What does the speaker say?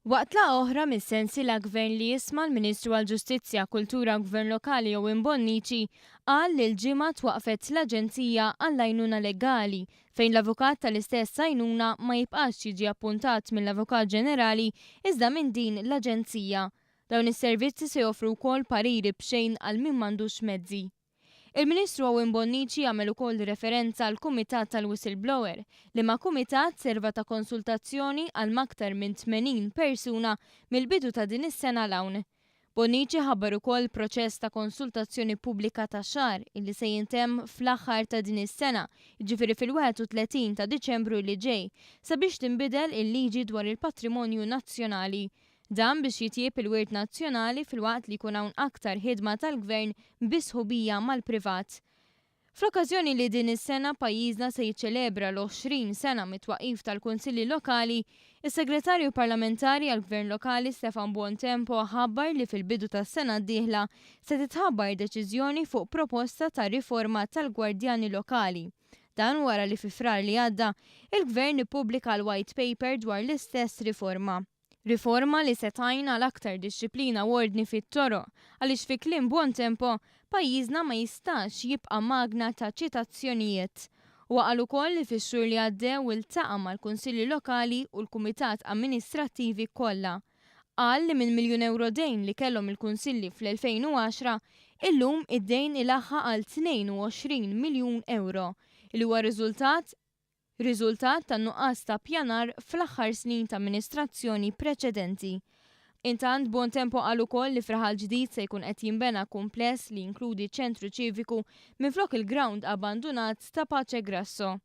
Waqt la oħra mis-sensiela gvern li jisma' l-Ministru għall-Ġustizzja, Kultura u Gvern Lokali Owen Bonnici qal li l-ġimgħa twaqfet l-Aġenzija għall-Għajnuna Legali fejn l-avukat tal-istess għajnuna ma jibqax jiġi appuntat mill-Avukat Ġenerali iżda minn din l-Aġenzija. Dawn is-servizzi se joffru wkoll pariri b'xejn għal min m'għandux mezzi. Il-Ministru Owen Bonnici għamel ukoll referenza għal kumitat tal-whistleblower li ma' kumitat serva ta' konsultazzjoni għal maktar minn 80 persuna mill-bidu ta' din is-sena l-hawn. Bonnici ħabbar ukoll proċess ta' konsultazzjoni pubblika ta' xahar illi se jintemm fl-aħħar ta' din is-sena, jiġifieri fil-31 ta' Diċembru li ġej, sabiex tinbidel il-liġi dwar il-patrimonju nazzjonali. Dan biex jitjieb il-wirt nazzjonali fil-waqt li jkun hawn aktar ħidma tal-gvern bisħubija mal-privat. Fl-okkażjoni li din is-sena pajjiżna se jiċċelebra l-20 sena mit-twaqqif tal-Kunsilli Lokali, is-Segretarju Parlamentari għall-Gvern Lokali Stefan Buontempo ħabbar li fil-bidu tas-sena d-dieħla se titħabbar deċiżjoni fuq proposta ta' riforma tal-Gwardjani Lokali. Dan wara li fi frar li għadda, il-Gvern ippubblika l-White Paper dwar l-istess riforma. Riforma li se tajna l-aktar disċiplina u ordni fit-toroq għaliex fi kliem Buontempo pajjiżna ma jistax jibqa' magna ta' ċitazzjonijiet. U qal ukoll li fix-xhur li għaddew iltaqa' mal-Kunsilli Lokali u l-Kumitat Amministrattivi kollha. Qal li minn miljun euro dejn li kellhom il-Kunsilli fl-2010 illum id-dejn ilaħħaq għal 22 miljun euro li huwa riżultat ta' nuqqas ta' pjanar fl-aħħar snin ta' amministrazzjoni preċedenti. Intant Buontempo qal ukoll li fraħal ġdid se jkun qed jinbena kumpless li jinkludi ċentru ċiviku minflok il-ground abbandunat ta' Pace Grasso.